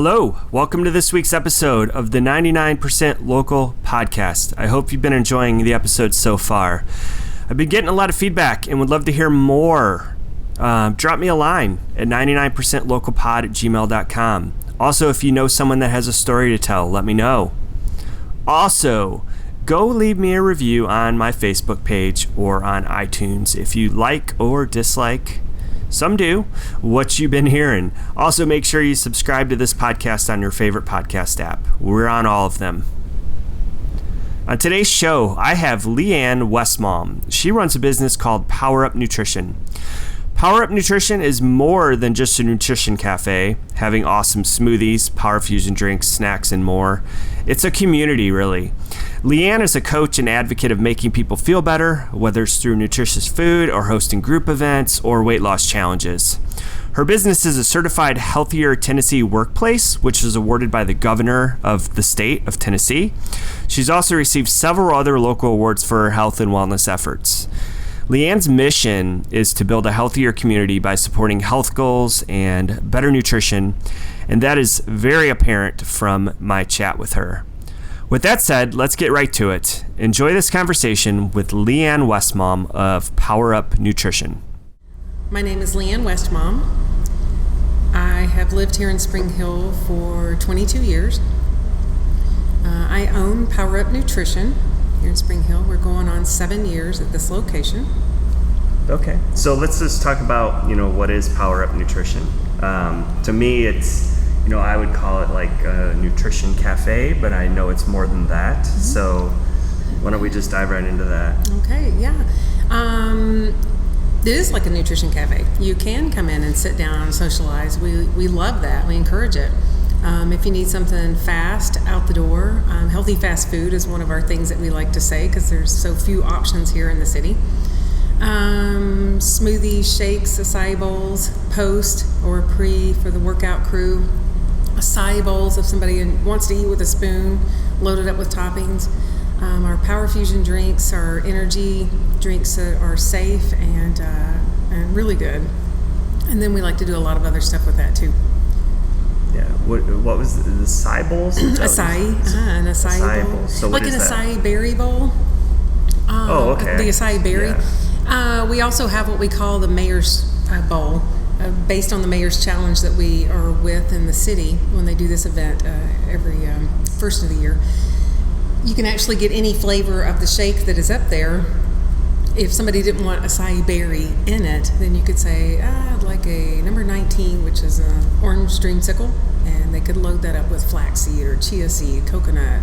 Hello, welcome to this week's episode of the 99% Local podcast. I hope you've been enjoying the episode so far. I've been getting a lot of feedback and would love to hear more. Drop me a line at 99percentlocalpod@gmail.com. Also, if you know someone that has a story to tell, let me know. Also, go leave me a review on my Facebook page or on iTunes if you like or dislike. Some do. What you've been hearing. Also, make sure you subscribe to this podcast on your favorite podcast app. We're on all of them. On today's show, I have LeeAnn West-Malm. She runs a business called Power Up Nutrition. Power Up Nutrition is more than just a nutrition cafe, having awesome smoothies, power fusion drinks, snacks, and more. It's a community, really. LeeAnn is a coach and advocate of making people feel better, whether it's through nutritious food or hosting group events or weight loss challenges. Her business is a certified Healthier Tennessee workplace, which is awarded by the governor of the state of Tennessee. She's also received several other local awards for her health and wellness efforts. LeeAnn's mission is to build a healthier community by supporting health goals and better nutrition, and that is very apparent from my chat with her. With that said, let's get right to it. Enjoy this conversation with LeeAnn West-Malm of Power Up Nutrition. My name is LeeAnn West-Malm. I have lived here in Spring Hill for 22 years. I own Power Up Nutrition here in Spring Hill. We're going on 7 years at this location. Okay, so let's just talk about, what is Power Up Nutrition? To me, it's, I would call it like a nutrition cafe, but I know it's more than that. Mm-hmm. So why don't we just dive right into that? Okay, yeah. It is like a nutrition cafe. You can come in and sit down and socialize. We love that. We encourage it. If you need something fast, out the door, healthy fast food is one of our things that we like to say because there's so few options here in the city. Smoothies, shakes, acai bowls, post or pre for the workout crew. Acai bowls if somebody wants to eat with a spoon, loaded up with toppings. Our power fusion drinks, our energy drinks that are safe and really good. And then we like to do a lot of other stuff with that too. Yeah. What was the acai bowls? An acai bowl. So like what is an that? acai berry bowl. Okay. The acai berry. Yeah. We also have what we call the mayor's bowl, based on the mayor's challenge that we are with in the city when they do this event every first of the year. You can actually get any flavor of the shake that is up there. If somebody didn't want acai berry in it, then you could say, I'd like a number 19, which is an orange dreamsicle, and they could load that up with flaxseed or chia seed, coconut,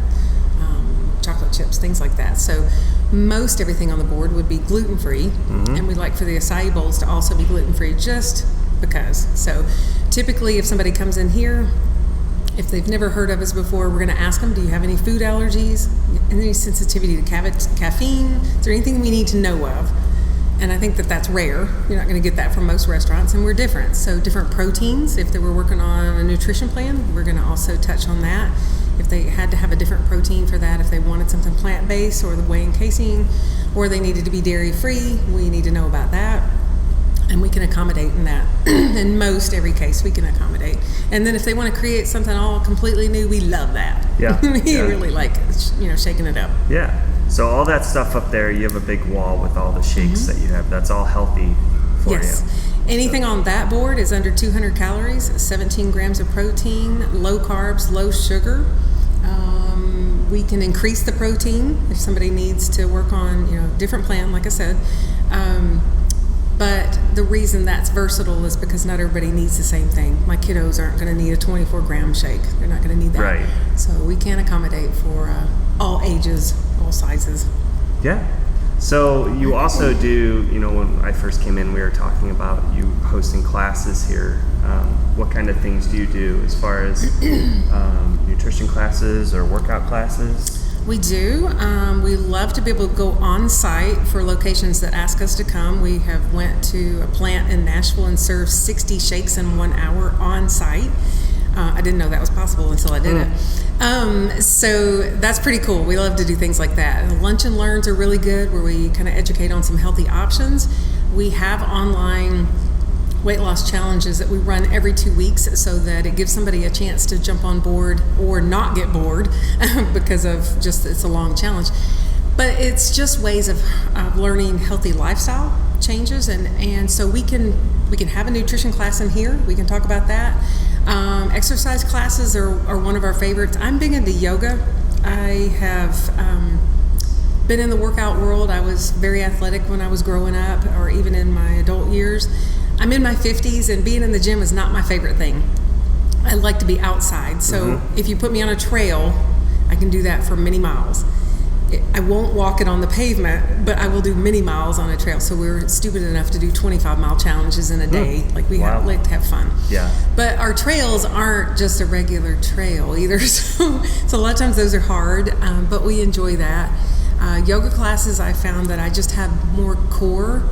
chocolate chips, things like that. So most everything on the board would be gluten-free, and we like for the acai bowls to also be gluten-free just because. So typically if somebody comes in here, if they've never heard of us before, we're going to ask them, do you have any food allergies? Any sensitivity to caffeine? Is there anything we need to know of? And I think that that's rare. You're not going to get that from most restaurants, and we're different. So different proteins, if they were working on a nutrition plan, we're going to also touch on that. If they had to have a different protein for that, if they wanted something plant-based or the whey and casein, or they needed to be dairy-free, we need to know about that. And we can accommodate in that. In most every case, we can accommodate. And then if they want to create something all completely new, we love that. Yeah. We really like, shaking it up. Yeah. So all that stuff up there, you have a big wall with all the shakes that you have. That's all healthy for you. Yes. Anything on that board is under 200 calories, 17 grams of protein, low carbs, low sugar. We can increase the protein if somebody needs to work on, different plan, like I said. But the reason that's versatile is because not everybody needs the same thing. My kiddos aren't going to need a 24-gram shake. They're not going to need that. Right. So we can accommodate for all ages, all sizes. Yeah. So you also do, when I first came in, we were talking about you hosting classes here. What kind of things do you do as far as nutrition classes or workout classes? We do. We love to be able to go on site for locations that ask us to come. We have went to a plant in Nashville and served 60 shakes in 1 hour on site. I didn't know that was possible until I did it. So that's pretty cool. We love to do things like that. Lunch and learns are really good, where we kind of educate on some healthy options. We have online weight loss challenges that we run every 2 weeks, so that it gives somebody a chance to jump on board or not get bored because of just it's a long challenge. But it's just ways of learning healthy lifestyle changes, and so we can have a nutrition class in here. We can talk about that. Exercise classes are one of our favorites. I'm big into yoga. I have been in the workout world. I was very athletic when I was growing up, or even in my adult years. I'm in my 50s, and being in the gym is not my favorite thing. I like to be outside. So if you put me on a trail, I can do that for many miles. I won't walk it on the pavement, but I will do many miles on a trail. So we were stupid enough to do 25-mile challenges in a day. Like we like to have fun. Yeah. But our trails aren't just a regular trail either. So a lot of times those are hard, but we enjoy that. Yoga classes, I found that I just have more core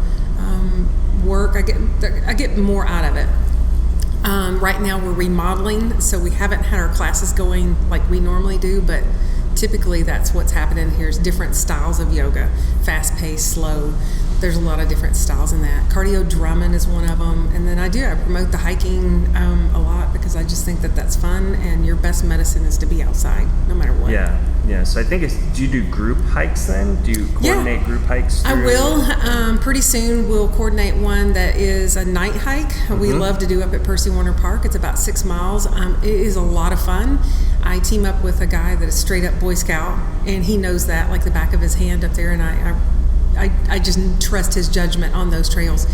work. I get more out of it. Right now we're remodeling, so we haven't had our classes going like we normally do, but typically that's what's happening here is different styles of yoga, fast-paced, slow. There's a lot of different styles in that. Cardio drumming is one of them. And then I promote the hiking a lot because I just think that that's fun, and your best medicine is to be outside no matter what. Yeah. So I think do you do group hikes then? Do you coordinate group hikes? I will. Pretty soon we'll coordinate one that is a night hike. We love to do up at Percy Warner Park. It's about 6 miles. It is a lot of fun. I team up with a guy that is straight up Boy Scout, and he knows that like the back of his hand up there, and I just trust his judgment on those trails.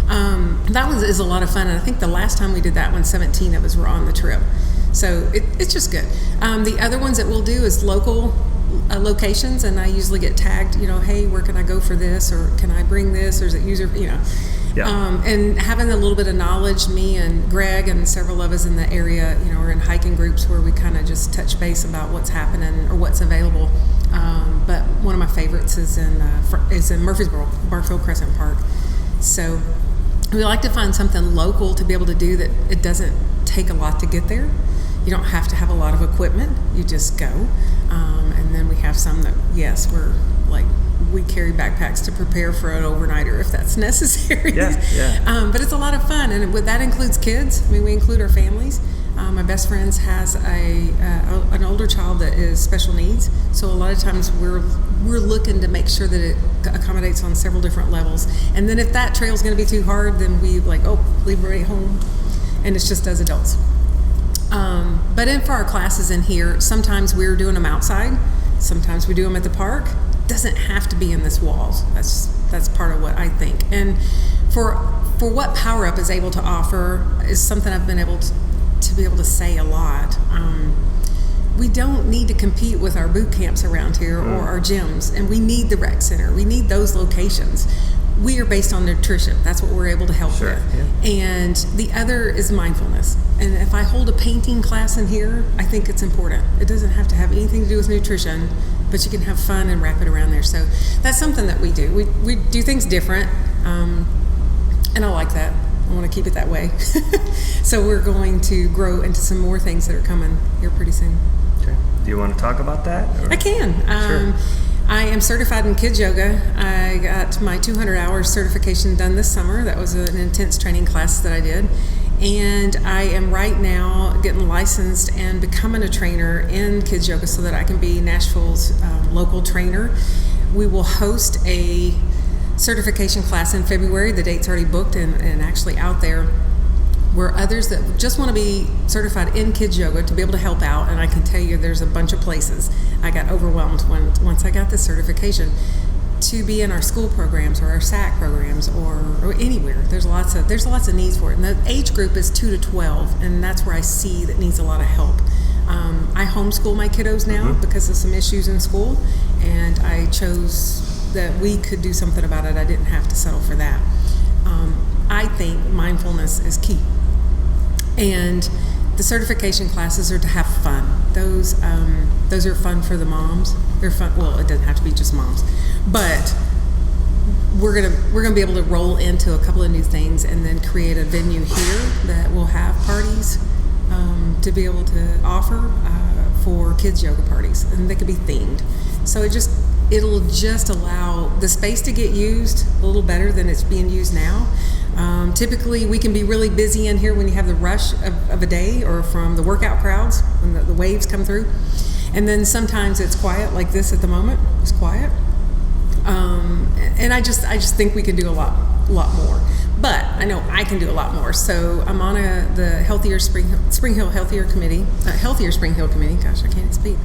That one is a lot of fun, and I think the last time we did that one, 17 of us were on the trip. So it's just good. The other ones that we'll do is local locations, and I usually get tagged, hey, where can I go for this, or can I bring this, or is it user, and having a little bit of knowledge, me and Greg and several of us in the area, are in hiking groups where we kind of just touch base about what's happening or what's available. But one of my favorites is in Murfreesboro, Barfield Crescent Park. So we like to find something local to be able to do that it doesn't take a lot to get there. You don't have to have a lot of equipment. You just go. And then we have some that, yes, we carry backpacks to prepare for an overnighter if that's necessary. Yeah. But it's a lot of fun, and that includes kids. I mean, we include our families. My best friend has an older child that is special needs, so a lot of times we're looking to make sure that it accommodates on several different levels. And then if that trail's going to be too hard, then we leave her at home, and it's just as adults. But for our classes in here, sometimes we're doing them outside, sometimes we do them at the park. Doesn't have to be in this walls. That's part of what I think. And for what Power Up is able to offer is something I've been able to be able to say a lot. We don't need to compete with our boot camps around here or our gyms, and we need the rec center. We need those locations. We are based on nutrition. That's what we're able to help with. Yeah. And the other is mindfulness. And if I hold a painting class in here, I think it's important. It doesn't have to have anything to do with nutrition, but you can have fun and wrap it around there. So that's something that we do. We do things different, and I like that. I want to keep it that way. So we're going to grow into some more things that are coming here pretty soon. Okay. Do you want to talk about that? Or? I can. Sure. I am certified in kids yoga. I got my 200 hours certification done this summer. That was an intense training class that I did. And I am right now getting licensed and becoming a trainer in kids yoga so that I can be Nashville's local trainer. We will host a certification class in February. The date's already booked and actually out there, where others that just want to be certified in kids yoga to be able to help out. And I can tell you there's a bunch of places. I got overwhelmed once I got this certification to be in our school programs or our SAC programs or anywhere. There's lots of needs for it. And the age group is 2 to 12, and that's where I see that needs a lot of help. I homeschool my kiddos now because of some issues in school, and I chose that we could do something about it. I didn't have to settle for that. I think mindfulness is key. And the certification classes are to have fun. Those are fun for the moms. They're fun. Well, it doesn't have to be just moms, but we're gonna be able to roll into a couple of new things and then create a venue here that will have parties to be able to offer for kids yoga parties, and they could be themed. So it'll just allow the space to get used a little better than it's being used now. Typically, we can be really busy in here when you have the rush of a day or from the workout crowds, when the waves come through. And then sometimes it's quiet, like this at the moment. It's quiet. And I just think we can do a lot more. But I know I can do a lot more. So I'm on the Healthier Spring Hill Committee. Gosh, I can't speak.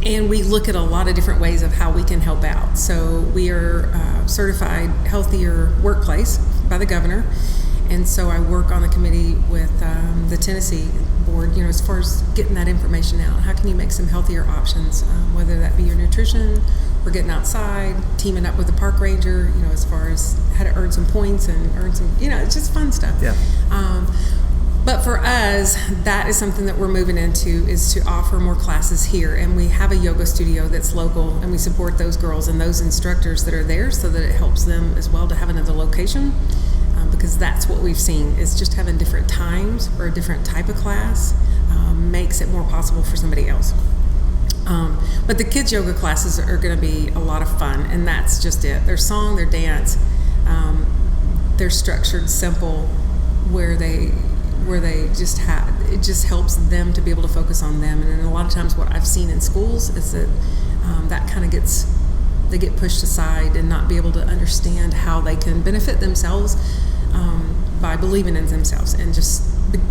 And we look at a lot of different ways of how we can help out. So we are certified healthier workplace by the governor. And so I work on the committee with the Tennessee board, as far as getting that information out. How can you make some healthier options, whether that be your nutrition or getting outside, teaming up with the park ranger, as far as how to earn some points and earn some, it's just fun stuff. Yeah. But for us, that is something that we're moving into, is to offer more classes here. And we have a yoga studio that's local, and we support those girls and those instructors that are there so that it helps them as well to have another location. Because that's what we've seen, is just having different times or a different type of class makes it more possible for somebody else. But the kids yoga classes are going to be a lot of fun, and that's just it. Their song, their dance, they're structured, simple, where they just it just helps them to be able to focus on them. And a lot of times what I've seen in schools is that that kind of they get pushed aside and not be able to understand how they can benefit themselves by believing in themselves and just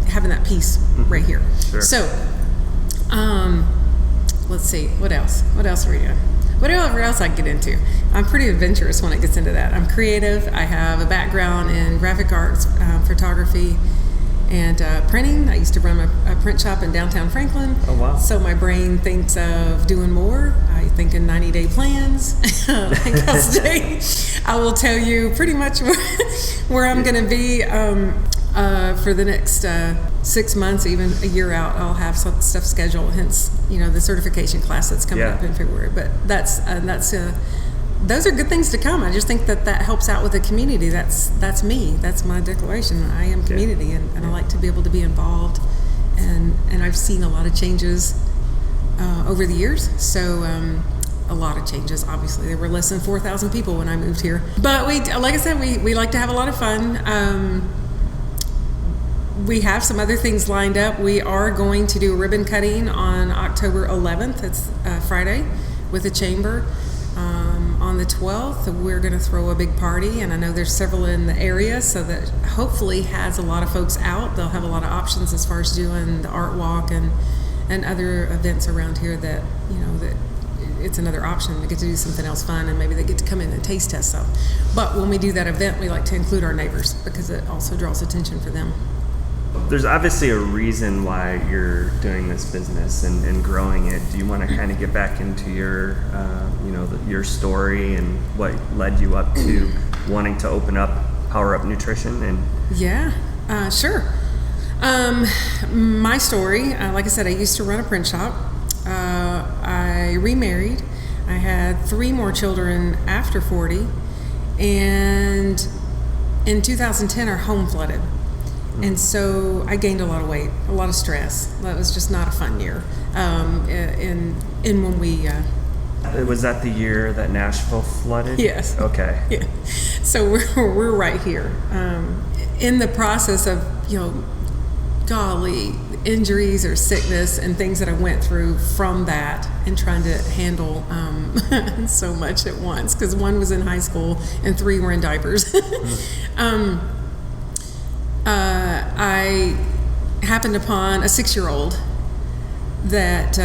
having that peace right here. Sure. So, let's see, what else are we doing? Whatever else I can get into. I'm pretty adventurous when it gets into that. I'm creative. I have a background in graphic arts, photography, and printing. I used to run a print shop in downtown Franklin. Oh, wow. So my brain thinks of doing more. I think in 90-day plans. I will tell you pretty much where I'm going to be for the next 6 months, even a year out. I'll have some stuff scheduled, hence, the certification class that's coming up in February. But those are good things to come. I just think that helps out with the community. That's me. That's my declaration. I am community, and I like to be able to be involved. And I've seen a lot of changes over the years. So a lot of changes. Obviously, there were less than 4,000 people when I moved here. But like I said, we like to have a lot of fun. We have some other things lined up. We are going to do a ribbon cutting on October 11th. It's Friday with the chamber. On the 12th, we're going to throw a big party, and I know there's several in the area, so that hopefully has a lot of folks out. They'll have a lot of options as far as doing the art walk and other events around here that, that it's another option to get to do something else fun, and maybe they get to come in and taste test stuff. But when we do that event, we like to include our neighbors because it also draws attention for them. There's obviously a reason why you're doing this business and growing it. Do you want to kind of get back into your, your story and what led you up to wanting to open up Power Up Nutrition? Yeah, sure. My story, like I said, I used to run a print shop. I remarried. I had 3 more children after 40, and in 2010, our home flooded. And so I gained a lot of weight, a lot of stress. That was just not a fun year. In when we... Was that the year that Nashville flooded? Yes. Okay. Yeah. So we're right here. In the process of, golly, injuries or sickness and things that I went through from that, and trying to handle so much at once, because 1 was in high school and 3 were in diapers. I happened upon a 6-year-old that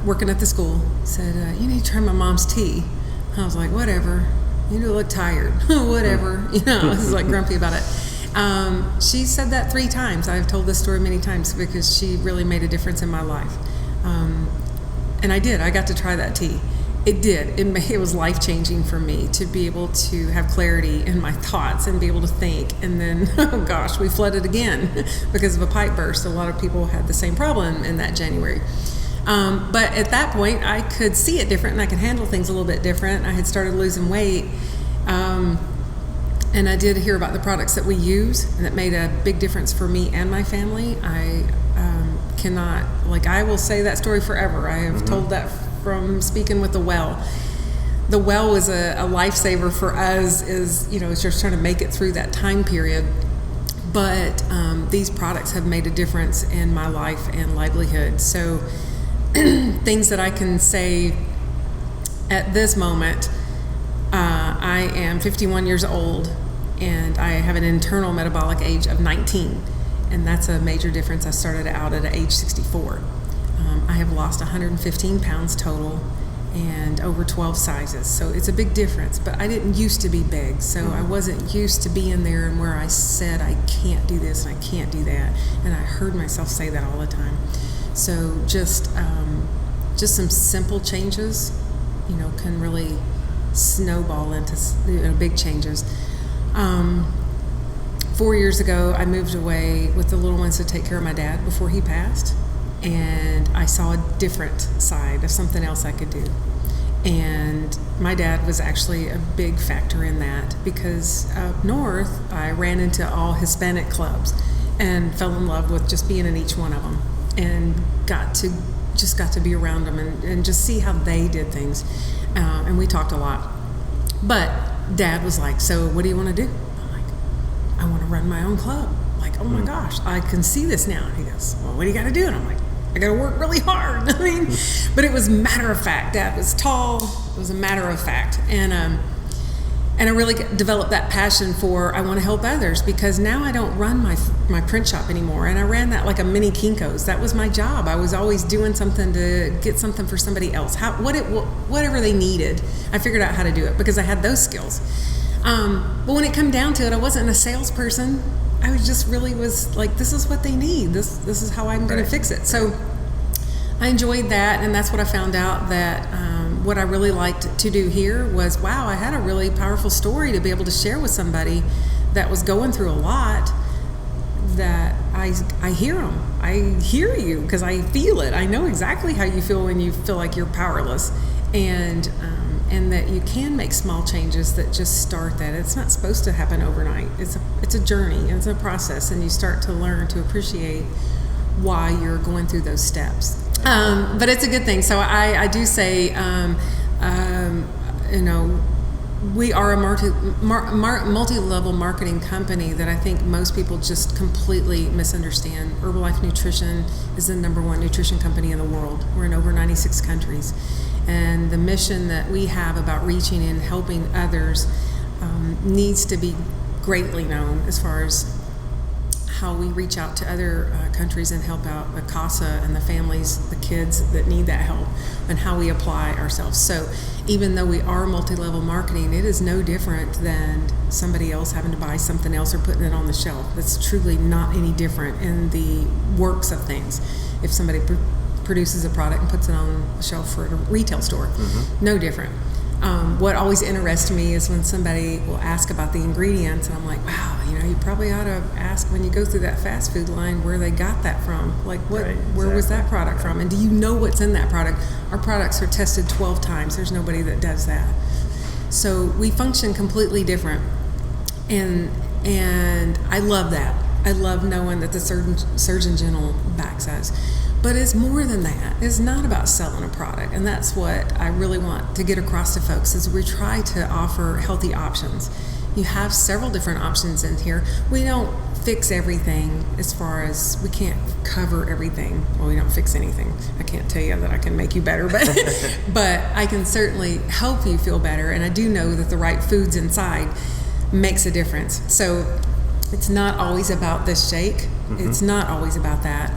working at the school said, you need to try my mom's tea. I was like, whatever. You look tired. Whatever. I was like grumpy about it. She said that 3 times. I've told this story many times because she really made a difference in my life. And I did. I got to try that tea. It did. It was life-changing for me to be able to have clarity in my thoughts and be able to think. And then, oh gosh, we flooded again because of a pipe burst. A lot of people had the same problem in that January. But at that point, I could see it different, and I could handle things a little bit different. I had started losing weight. And I did hear about the products that we use, and it made a big difference for me and my family. I I will say that story forever. I have told that from speaking with the well. the well was a lifesaver for us, is, you know, it's just trying to make it through that time period. But these products have made a difference in my life and livelihood. So things that I can say at this moment, I am 51 years old and I have an internal metabolic age of 19. And that's a major difference. I started out at age 64. I have lost 115 pounds total and over 12 sizes. So it's a big difference, but I didn't used to be big. So I wasn't used to being there and where I said, I can't do this and I can't do that. And I heard myself say that all the time. So just some simple changes, you know, can really snowball into, you know, big changes. 4 years ago, I moved away with the little ones to take care of my dad before he passed. And I saw a different side of something else I could do. And my dad was actually a big factor in that, because up north, I ran into all Hispanic clubs and fell in love with just being in each one of them, and got to be around them and just see how they did things. And we talked a lot. But Dad was like, so what do you want to do? I'm like, I want to run my own club. Like, oh my gosh, I can see this now. And he goes, well, what do you got to do? And I'm like, I got to work really hard. I mean, but it was matter of fact. Dad was tall. It was a matter of fact. And I really developed that passion for, I want to help others, because now I don't run my print shop anymore. And I ran that like a mini Kinko's. That was my job. I was always doing something to get something for somebody else. Whatever they needed, I figured out how to do it because I had those skills. But when it came down to it, I wasn't a salesperson. I was like, this is what they need. This is how I'm going to fix it. So I enjoyed that, and that's what I found out, that what I really liked to do here was, wow, I had a really powerful story to be able to share with somebody that was going through a lot, that I hear them. I hear you because I feel it. I know exactly how you feel when you feel like you're powerless, and that you can make small changes that just start that. It's not supposed to happen overnight. It's a journey. It's a process, and you start to learn to appreciate why you're going through those steps. But it's a good thing. So I do say, you know, we are a multi-level marketing company that I think most people just completely misunderstand. Herbalife Nutrition is the #1 nutrition company in the world. We're in over 96 countries. And the mission that we have about reaching and helping others needs to be greatly known, as far as how we reach out to other countries and help out the CASA and the families, the kids that need that help, and how we apply ourselves. So even though we are multi-level marketing, it is no different than somebody else having to buy something else or putting it on the shelf. It's truly not any different in the works of things. If somebody produces a product and puts it on a shelf for a retail store, no different. What always interests me is when somebody will ask about the ingredients, and I'm like, wow, you know, you probably ought to ask when you go through that fast food line where they got that from. Like, where was that product from? And do you know what's in that product? Our products are tested 12 times. There's nobody that does that. So we function completely different. And I love that. I love knowing that the Surgeon General backs us. But it's more than that. It's not about selling a product. And that's what I really want to get across to folks, is we try to offer healthy options. You have several different options in here. We don't fix everything, as far as we can't cover everything. Well, we don't fix anything. I can't tell you that I can make you better, but but I can certainly help you feel better. And I do know that the right foods inside makes a difference. So it's not always about this shake. It's not always about that.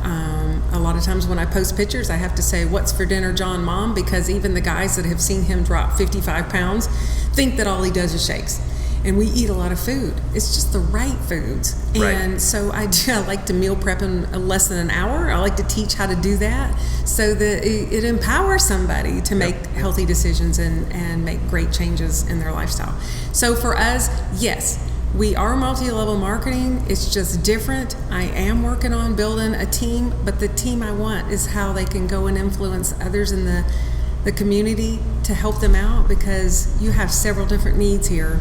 A lot of times when I post pictures, I have to say, what's for dinner, John, Mom? Because even the guys that have seen him drop 55 pounds think that all he does is shakes. And we eat a lot of food. It's just the right foods. And so I like to meal prep in less than an hour. I like to teach how to do that so that it empowers somebody to make healthy decisions and make great changes in their lifestyle. So for us, yes, we are multi-level marketing. It's just different. I am working on building a team, but the team I want is how they can go and influence others in the community to help them out, because you have several different needs here.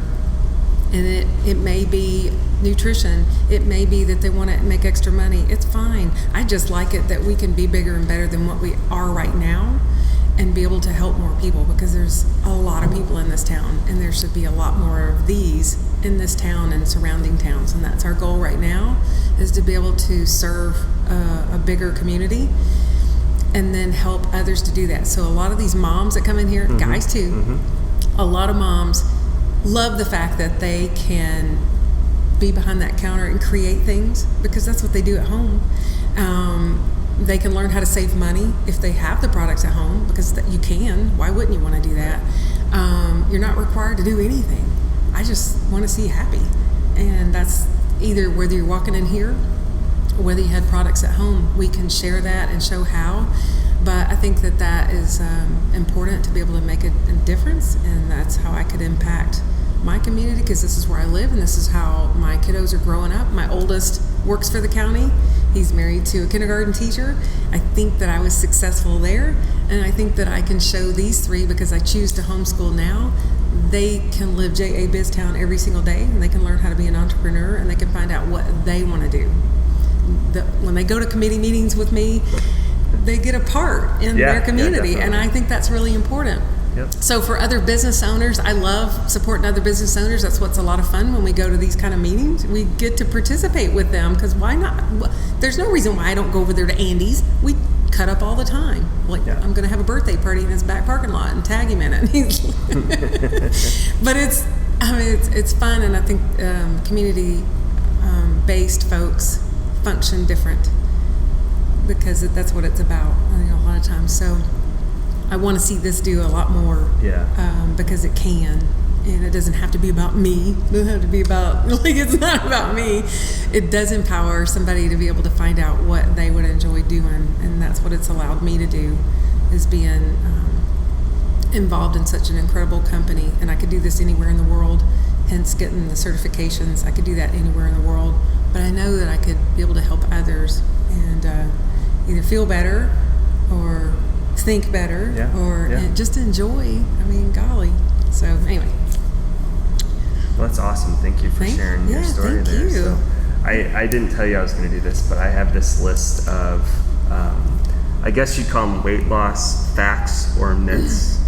And it may be nutrition. It may be that they want to make extra money. It's fine. I just like it that we can be bigger and better than what we are right now, and be able to help more people, because there's a lot of people in this town, and there should be a lot more of these in this town and surrounding towns. And that's our goal right now, is to be able to serve a bigger community and then help others to do that. So a lot of these moms that come in here, guys too, a lot of moms love the fact that they can be behind that counter and create things, because that's what they do at home. They can learn how to save money if they have the products at home, because you can. Why wouldn't you want to do that? You're not required to do anything. I just want to see you happy. And that's either whether you're walking in here or whether you had products at home. We can share that and show how. But I think that is important to be able to make a difference, and that's how I could impact my community, because this is where I live and this is how my kiddos are growing up. My oldest works for the county. He's married to a kindergarten teacher. I think that I was successful there, and I think that I can show these three, because I choose to homeschool now. They can live J.A. Biztown every single day, and they can learn how to be an entrepreneur, and they can find out what they want to do. When they go to committee meetings with me, they get a part in their community, and I think that's really important. Yep. So for other business owners, I love supporting other business owners. That's what's a lot of fun when we go to these kind of meetings. We get to participate with them, because why not? There's no reason why I don't go over there to Andy's. We cut up all the time. I'm going to have a birthday party in his back parking lot and tag him in it. But it's fun, and I think community-based folks function different, because that's what it's about, a lot of times. So I want to see this do a lot more, because it can, and it doesn't have to be about me. It doesn't have to be about, it's not about me. It does empower somebody to be able to find out what they would enjoy doing, and that's what it's allowed me to do, is being involved in such an incredible company. And I could do this anywhere in the world, hence getting the certifications. I could do that anywhere in the world, but I know that I could be able to help others and either feel better or think better, or just enjoy. Golly. So anyway. Well, that's awesome. Thank you for sharing your story there. You. So I didn't tell you I was going to do this, but I have this list of, I guess you'd call them weight loss facts or myths,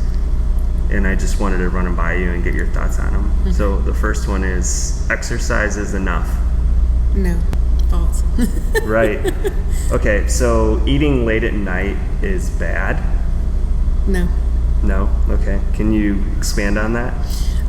and I just wanted to run them by you and get your thoughts on them. So the first one is, exercise is enough. No. False. Right. Okay, so eating late at night is bad? No. No? Okay. Can you expand on that?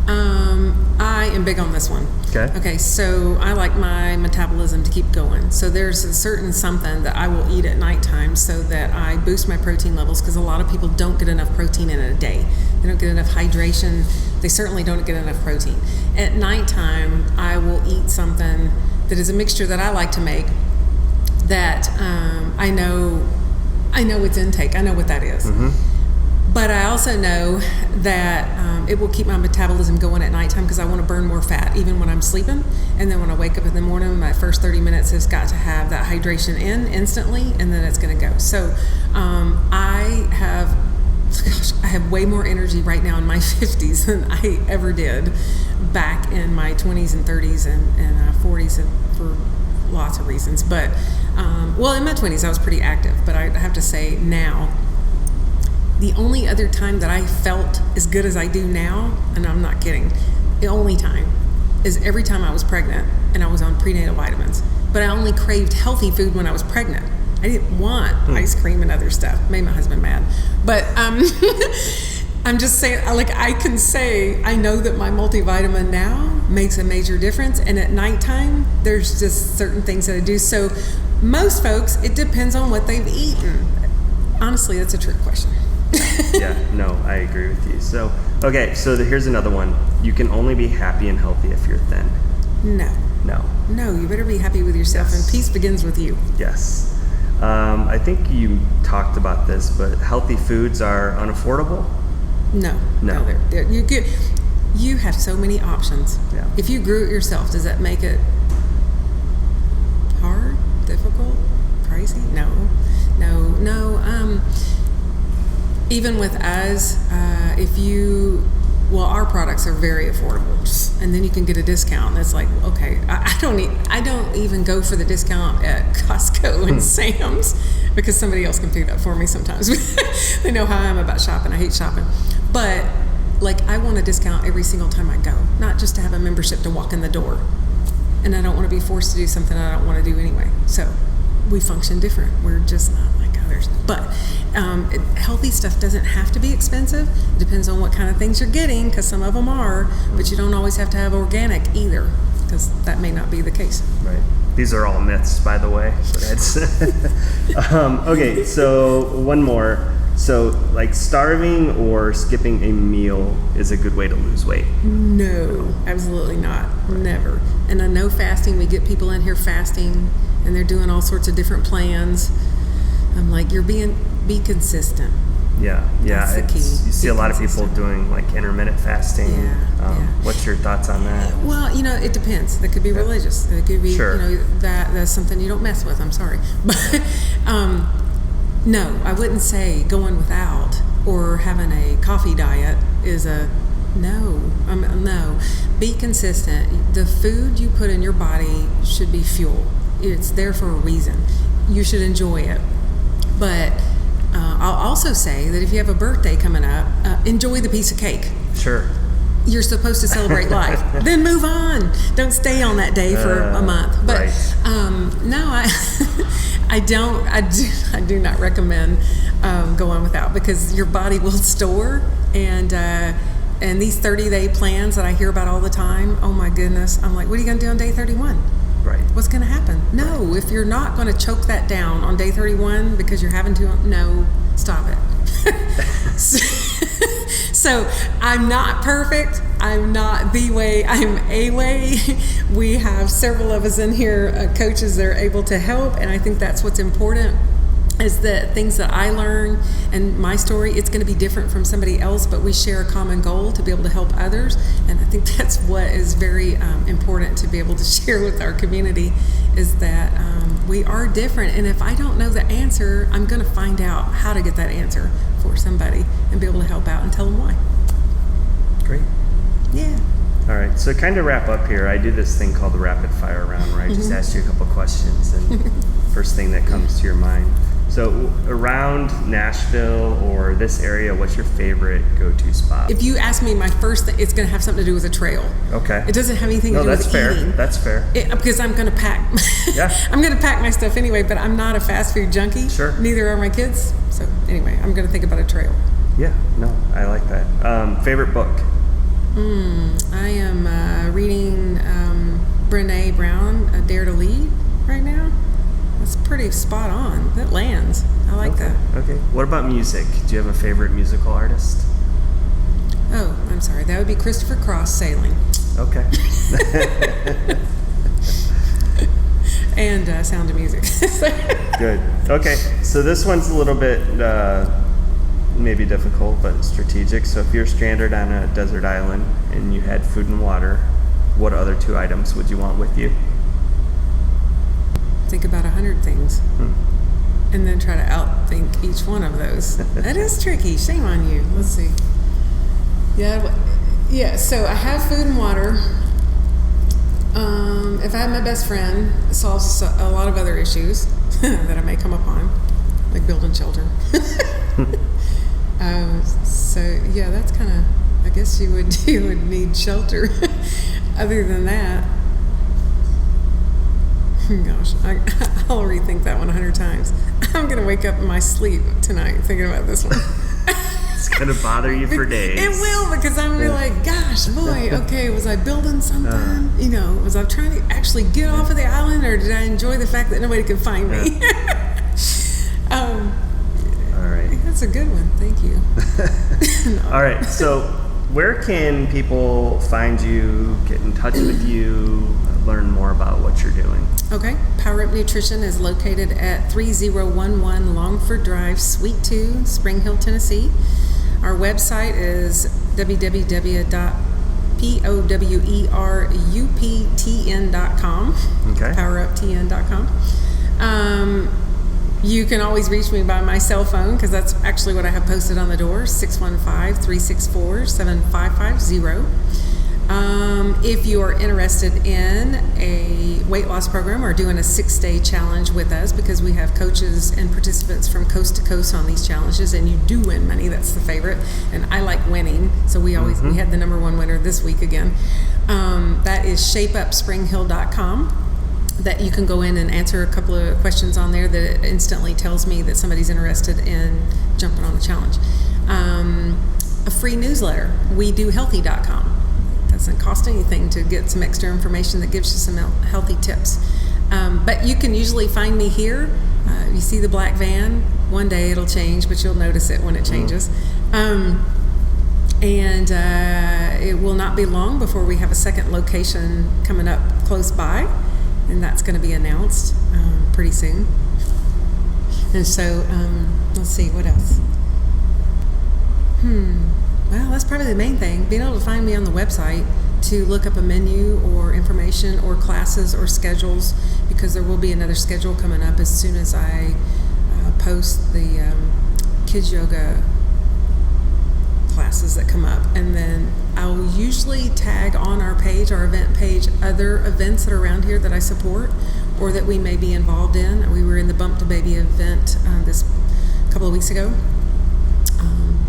I am big on this one. Okay, so I like my metabolism to keep going. So there's a certain something that I will eat at nighttime so that I boost my protein levels, because a lot of people don't get enough protein in a day. They don't get enough hydration. They certainly don't get enough protein. At nighttime, I will eat something that is a mixture that I like to make, that I know its intake. I know what that is. But I also know that it will keep my metabolism going at nighttime, because I want to burn more fat even when I'm sleeping. And then when I wake up in the morning, my first 30 minutes has got to have that hydration in instantly, and then it's going to go. So I have way more energy right now in my 50s than I ever did back in my 20s and 30s and 40s, and for lots of reasons. But in my 20s I was pretty active, but I have to say now, the only other time that I felt as good as I do now, and I'm not kidding, the only time, is every time I was pregnant and I was on prenatal vitamins. But I only craved healthy food when I was pregnant. I didn't want ice cream and other stuff. Made my husband mad. But I'm just saying, I can say, I know that my multivitamin now makes a major difference. And at nighttime, there's just certain things that I do. So most folks, it depends on what they've eaten. Honestly, that's a trick question. No, I agree with you. So, okay, so here's another one. You can only be happy and healthy if you're thin. No, you better be happy with yourself, and peace begins with you. Yes. I think you talked about this, but healthy foods are unaffordable? No. You have so many options. Yeah. If you grew it yourself, does that make it hard, difficult, pricey? No. Even with us, our products are very affordable, and then you can get a discount. And it's like, okay, I don't even go for the discount at Costco and Sam's. because somebody else can pick it up for me sometimes. They know how I am about shopping. I hate shopping. But like, I want a discount every single time I go, not just to have a membership to walk in the door. And I don't want to be forced to do something I don't want to do anyway. So we function different. We're just not like others. But healthy stuff doesn't have to be expensive. It depends on what kind of things you're getting, because some of them are, but you don't always have to have organic either, because that may not be the case. Right. These are all myths, by the way. Okay, so one more. So, like, starving or skipping a meal is a good way to lose weight? No, absolutely not. Never. And I know fasting, we get people in here fasting, and they're doing all sorts of different plans. I'm like, be consistent. Yeah. That's the key. You see a lot of people doing, like, intermittent fasting. Yeah. What's your thoughts on that? Well, it depends. That could be religious. That could be, sure. That's something you don't mess with. I'm sorry. But, no, I wouldn't say going without or having a coffee diet is a no. No. Be consistent. The food you put in your body should be fuel. It's there for a reason. You should enjoy it. But I'll also say that if you have a birthday coming up, enjoy the piece of cake. Sure. You're supposed to celebrate life. Then move on. Don't stay on that day for a month. But right. No, I do not recommend going without, because your body will store, and these 30-day plans that I hear about all the time, oh my goodness, I'm like, what are you going to do on day 31? Right. What's going to happen? No, right. If you're not going to choke that down on day 31 because you're having to, no, stop it. So I'm not perfect. I'm not the way. I'm a way. We have several of us in here, coaches that are able to help, and I think that's what's important, is that things that I learn and my story, it's going to be different from somebody else, but we share a common goal to be able to help others. And I think that's what is very important to be able to share with our community, is that we are different. And if I don't know the answer, I'm going to find out how to get that answer for somebody and be able to help out and tell them why. Great. Yeah. All right, so kind of wrap up here, I do this thing called the rapid fire round, where I just ask you a couple questions, and first thing that comes to your mind. So around Nashville or this area, what's your favorite go-to spot? If you ask me, my first thing, it's going to have something to do with a trail. Okay. It doesn't have anything to do with eating. That's fair. Because I'm going to pack. Yeah. I'm going to pack my stuff anyway, but I'm not a fast food junkie. Sure. Neither are my kids. So anyway, I'm going to think about a trail. Yeah, no, I like that. Favorite book? I am reading Brené Brown, Dare to Lead, right now. That's pretty spot on. That lands. I like that. Okay. What about music? Do you have a favorite musical artist? Oh, I'm sorry. That would be Christopher Cross, Sailing. Okay. And Sound of Music. Good. Okay. So this one's a little bit maybe difficult, but strategic. So if you're stranded on a desert island and you had food and water, what other 2 items would you want with you? Think about 100 things, and then try to outthink each one of those. That is tricky. Shame on you. Let's see. Yeah. So I have food and water. If I have my best friend, it solves a lot of other issues that I may come upon, like building shelter. So yeah, that's kind of. I guess you would need shelter. Other than that. Gosh, I'll rethink that one 100 times. I'm going to wake up in my sleep tonight thinking about this one. It's going to bother you for days. It will, because I'm really like, gosh, boy, okay, was I building something? Was I trying to actually get off of the island, or did I enjoy the fact that nobody could find me? All right. That's a good one. Thank you. No. All right. So where can people find you, get in touch with you, learn more about what you're doing? Okay. Power Up Nutrition is located at 3011 Longford Drive, Suite 2, Spring Hill, Tennessee. Our website is www.poweruptn.com. Okay. Poweruptn.com. You can always reach me by my cell phone, because that's actually what I have posted on the door, 615-364-7550. If you are interested in a weight loss program or doing a 6-day challenge with us, because we have coaches and participants from coast to coast on these challenges, and you do win money. That's the favorite, and I like winning, so we had the number one winner this week again. That is shapeupspringhill.com. That you can go in and answer a couple of questions on there that it instantly tells me that somebody's interested in jumping on the challenge. A free newsletter, wedohealthy.com. Doesn't cost anything to get some extra information that gives you some healthy tips. But you can usually find me here. You see the black van. One day it'll change, but you'll notice it when it changes. It will not be long before we have a second location coming up close by, and that's going to be announced pretty soon. And so, let's see, what else? Well, that's probably the main thing. Being able to find me on the website to look up a menu or information or classes or schedules, because there will be another schedule coming up as soon as I post the kids yoga classes that come up. And then I'll usually tag on our page, our event page, other events that are around here that I support or that we may be involved in. We were in the Bump to Baby event this couple of weeks ago.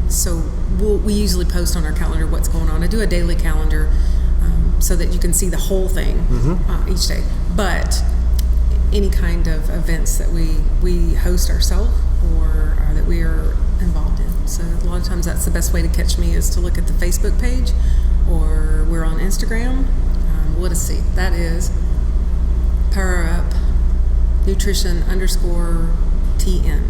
So we usually post on our calendar what's going on. I do a daily calendar so that you can see the whole thing each day. But any kind of events that we host ourselves or that we are involved in. So a lot of times that's the best way to catch me, is to look at the Facebook page, or we're on Instagram. Let us see. That is Power Up Nutrition _TN.